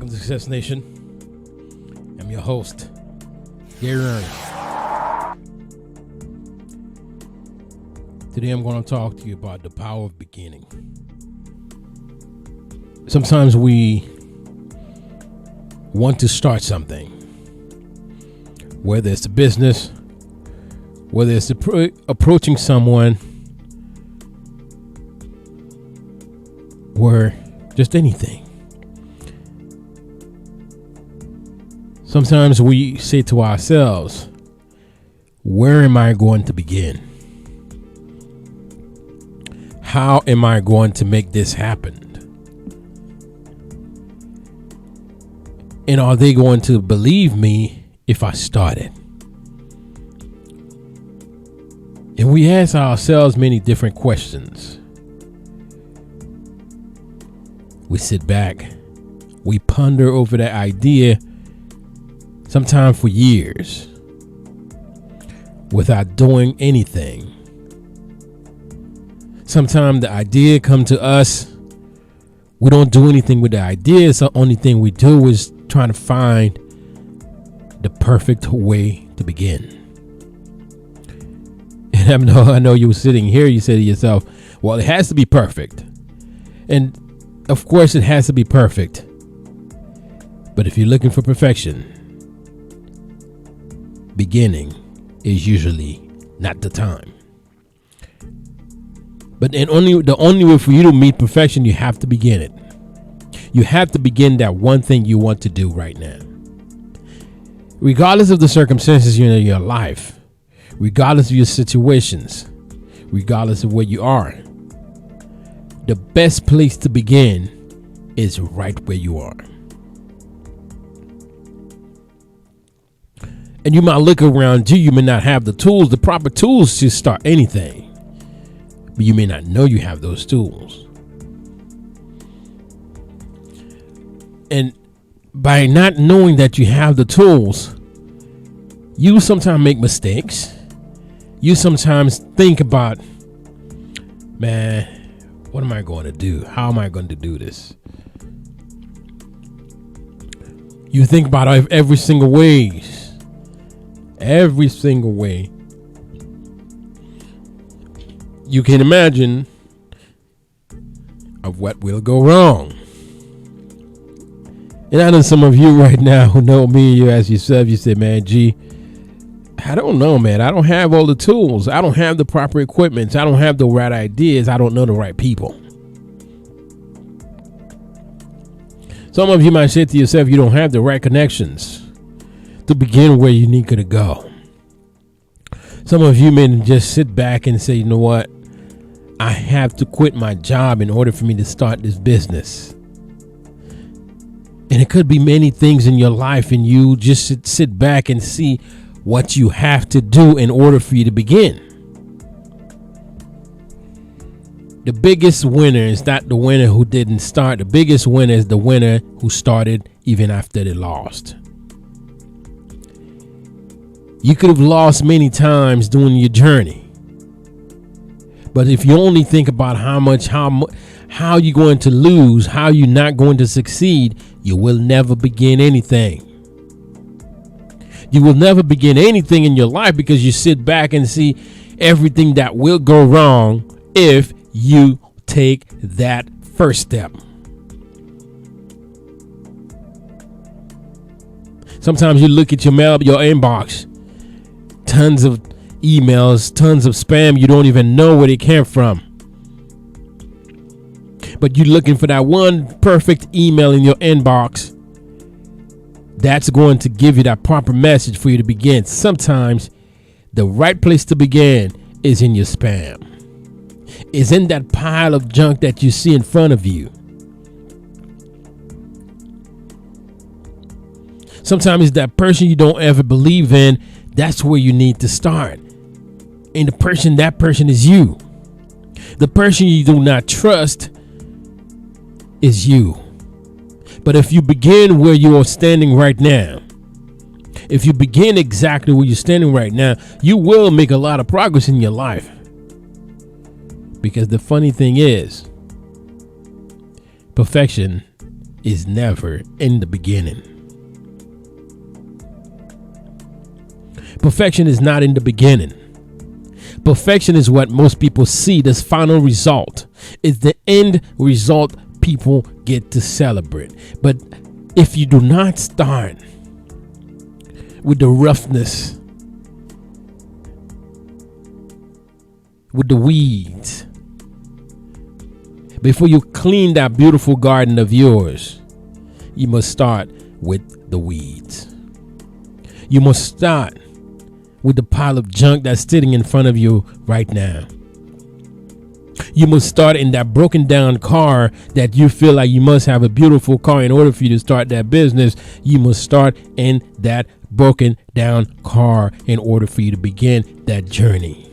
Welcome to Success Nation. I'm your host, Gary Ernest. Today I'm going to talk to you about the power of beginning. Sometimes we want to start something, whether it's a business, whether it's approaching someone, or just anything. Sometimes we say to ourselves, where am I going to begin? How am I going to make this happen? And are they going to believe me if I start it? And we ask ourselves many different questions. We sit back, we ponder over that idea, sometimes for years, without doing anything. Sometimes the idea comes to us, we don't do anything with the idea, so the only thing we do is trying to find the perfect way to begin. And I know you were sitting here, you say to yourself, well, it has to be perfect. And of course it has to be perfect. But if you're looking for perfection, beginning is usually not the time. But the only way for you to meet perfection, you have to begin it. You have to begin that one thing you want to do right now. Regardless of the circumstances in your life, regardless of your situations, regardless of where you are, the best place to begin is right where you are. And you might look around you, you may not have the proper tools to start anything, but you may not know you have those tools. And by not knowing that you have the tools, you sometimes make mistakes. You sometimes think about, man, what am I going to do? How am I going to do this? You think about every single way you can imagine of what will go wrong. And I know some of you right now who know me, you ask yourself, you say, man, gee, I don't know, man. I don't have all the tools. I don't have the proper equipment. I don't have the right ideas. I don't know the right people. Some of you might say to yourself, you don't have the right connections to begin where you need to go. Some of you may just sit back and say, you know what? I have to quit my job in order for me to start this business. And it could be many things in your life, and you just sit back and see what you have to do in order for you to begin. The biggest winner is not the winner who didn't start. The biggest winner is the winner who started even after they lost. You could have lost many times during your journey. But if you only think about how you're going to lose, how you're not going to succeed, you will never begin anything. You will never begin anything in your life because you sit back and see everything that will go wrong if you take that first step. Sometimes you look at your mail, your inbox, tons of emails, tons of spam. You don't even know where they came from. But you're looking for that one perfect email in your inbox that's going to give you that proper message for you to begin. Sometimes the right place to begin is in your spam. Is in that pile of junk that you see in front of you. Sometimes it's that person you don't ever believe in. That's where you need to start. And that person is you. The person you do not trust is you. But if you begin where you are standing right now, if you begin exactly where you're standing right now, you will make a lot of progress in your life. Because the funny thing is, perfection is never in the beginning. Perfection is not in the beginning. Perfection is what most people see. This final result is the end result people get to celebrate. But if you do not start with the roughness, with the weeds, before you clean that beautiful garden of yours, you must start with the weeds. You must start with the pile of junk that's sitting in front of you right now. You must start in that broken down car that you feel like you must have a beautiful car in order for you to start that business. You must start in that broken down car in order for you to begin that journey.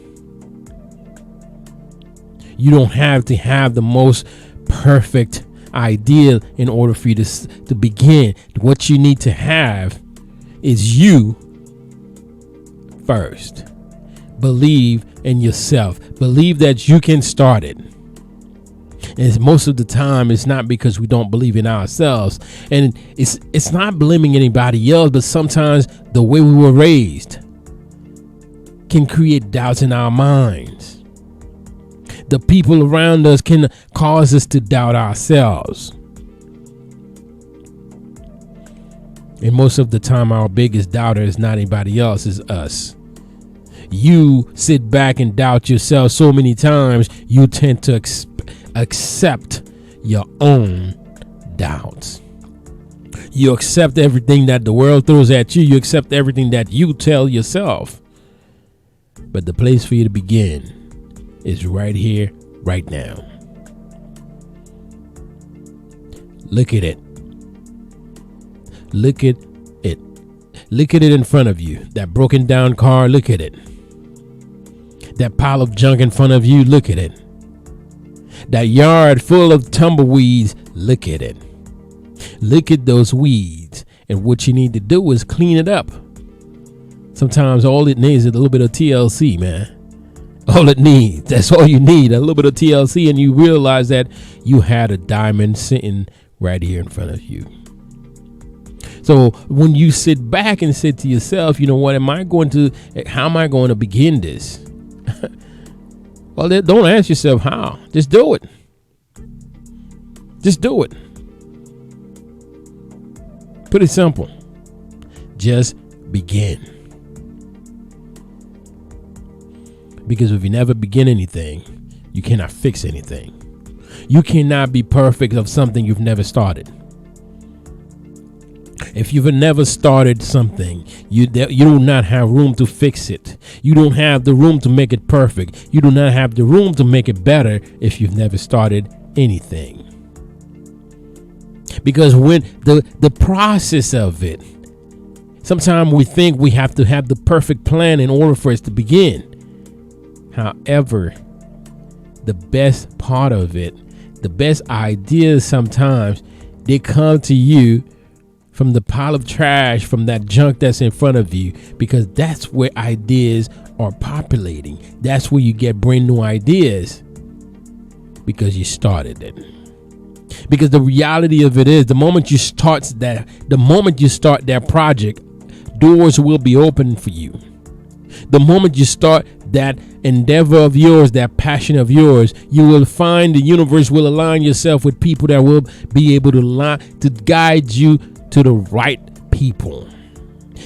You don't have to have the most perfect idea in order for you to begin. What you need to have is you first. Believe in yourself. Believe that you can start it. And most of the time, it's not because we don't believe in ourselves. And it's not blaming anybody else, but sometimes the way we were raised can create doubts in our minds. The people around us can cause us to doubt ourselves. And most of the time, our biggest doubter is not anybody else, it's us. You sit back and doubt yourself so many times, you tend to accept your own doubts. You accept everything that the world throws at you. You accept everything that you tell yourself. But the place for you to begin is right here, right now. Look at it. Look at it. Look at it in front of you. That broken down car, look at it. That pile of junk in front of you, look at it. That yard full of tumbleweeds, look at it. Look at those weeds. And what you need to do is clean it up. Sometimes all it needs is a little bit of TLC, man. All it needs, that's all you need, a little bit of TLC, and you realize that you had a diamond sitting right here in front of you. So when you sit back and say to yourself, you know what, how am I going to begin this? Well, don't ask yourself how. Just do it. Just do it. Pretty simple. Just begin. Because if you never begin anything, you cannot fix anything. You cannot be perfect of something you've never started. If you've never started something, you do not have room to fix it. You don't have the room to make it perfect. You do not have the room to make it better if you've never started anything. Because when the process of it, sometimes we think we have to have the perfect plan in order for us to begin. However, the best part of it, the best ideas sometimes, they come to you from the pile of trash, from that junk that's in front of you, because that's where ideas are populating. That's where you get brand new ideas, because you started it. Because the reality of it is, the moment you start that project, doors will be open for you. The moment you start that endeavor of yours, that passion of yours, you will find the universe will align yourself with people that will be able to guide you to the right people.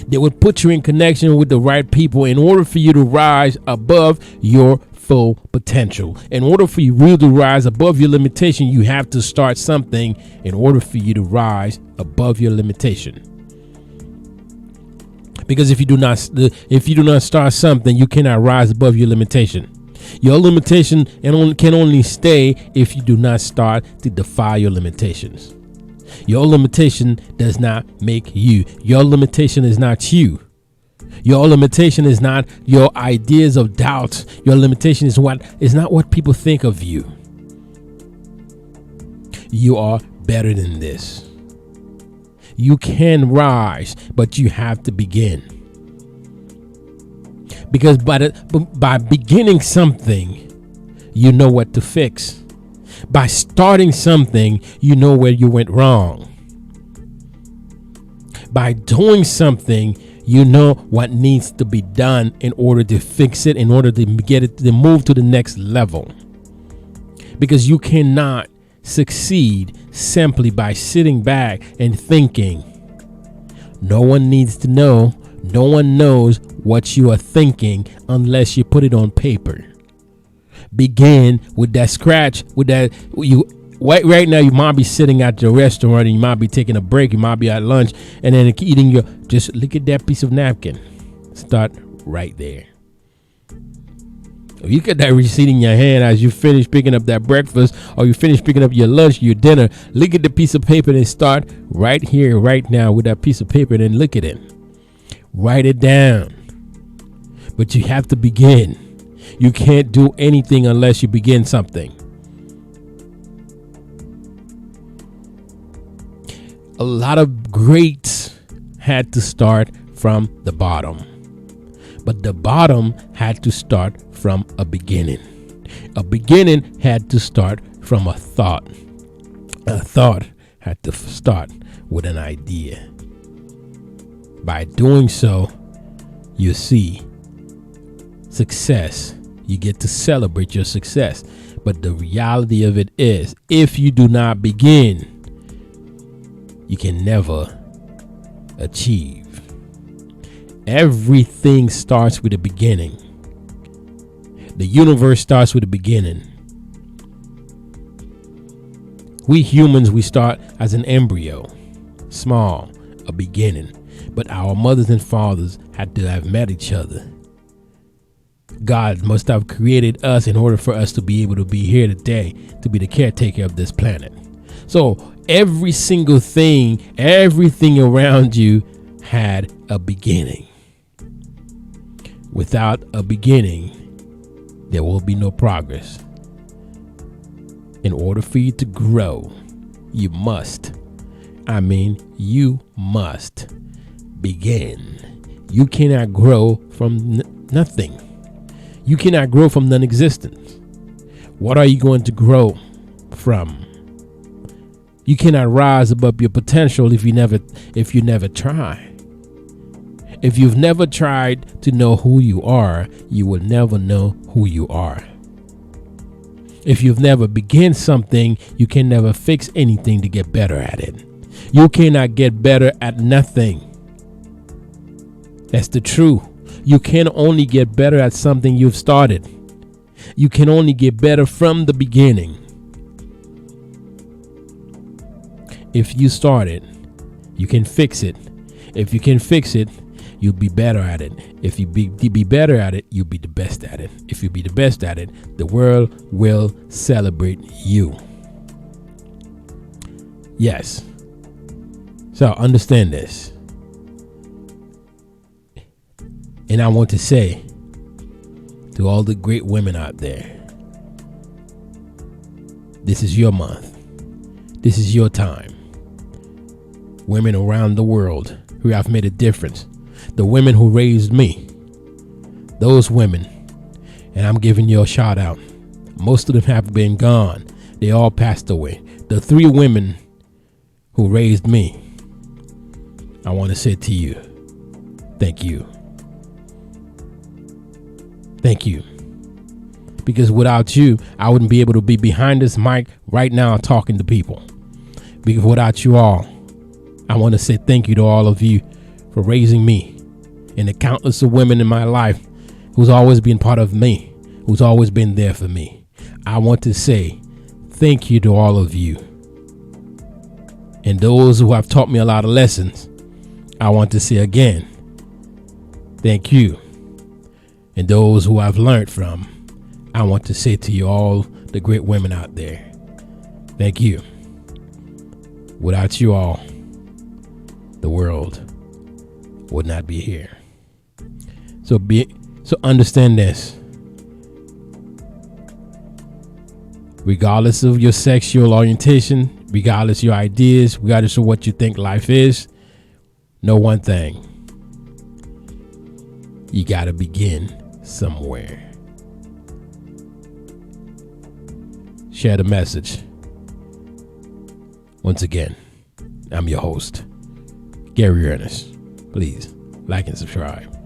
They will put you in connection with the right people in order for you to rise above your full potential. In order for you really to rise above your limitation, you have to start something in order for you to rise above your limitation. Because if you do not start something, you cannot rise above your limitation. Your limitation can only stay if you do not start to defy your limitations. Your limitation does not make you. Your limitation is not you. Your limitation is not your ideas of doubt. Your limitation is not what people think of you. You are better than this. You can rise, but you have to begin. Because by beginning something, you know what to fix. By starting something, you know where you went wrong. By doing something, you know what needs to be done in order to fix it, in order to get it to move to the next level. Because you cannot succeed simply by sitting back and thinking. No one needs to know. No one knows what you are thinking unless you put it on paper. Begin with that scratch, with that right now you might be sitting at your restaurant and you might be taking a break, you might be at lunch and then eating just look at that piece of napkin. Start right there. If you get that receipt in your hand as you finish picking up that breakfast or you finish picking up your lunch, your dinner, look at the piece of paper and start right here, right now with that piece of paper and then look at it. Write it down. But you have to begin. You can't do anything unless you begin something. A lot of greats had to start from the bottom. But the bottom had to start from a beginning. A beginning had to start from a thought. A thought had to start with an idea. By doing so, you see success. You get to celebrate your success. But the reality of it is, if you do not begin, you can never achieve. Everything starts with a beginning. The universe starts with a beginning. We humans, we start as an embryo, small, a beginning. But our mothers and fathers had to have met each other. God must have created us in order for us to be able to be here today, to be the caretaker of this planet. So every single thing, everything around you had a beginning. Without a beginning, there will be no progress. In order for you to grow, you must begin. You cannot grow from nothing. You cannot grow from non-existence. What are you going to grow from? You cannot rise above your potential if you never try. If you've never tried to know who you are, you will never know who you are. If you've never begun something, you can never fix anything to get better at it. You cannot get better at nothing. That's the truth. You can only get better at something you've started. You can only get better from the beginning. If you start it, you can fix it. If you can fix it, you'll be better at it. If you be better at it, you'll be the best at it. If you be the best at it, the world will celebrate you. Yes. So understand this. And I want to say to all the great women out there, this is your month. This is your time. Women around the world who have made a difference. The women who raised me. Those women. And I'm giving you a shout out. Most of them have been gone. They all passed away. The 3 women who raised me, I want to say to you, thank you. Thank you. Because without you, I wouldn't be able to be behind this mic right now talking to people. Because without you all, I want to say thank you to all of you for raising me and the countless of women in my life who's always been part of me, who's always been there for me. I want to say thank you to all of you. And those who have taught me a lot of lessons, I want to say again, thank you. And those who I've learned from, I want to say to you all, the great women out there, thank you. Without you all, the world would not be here. So understand this. Regardless of your sexual orientation, regardless of your ideas, regardless of what you think life is, know one thing. You got to begin somewhere. Share the message. Once again, I'm your host, Gary Ernest. Please like and subscribe.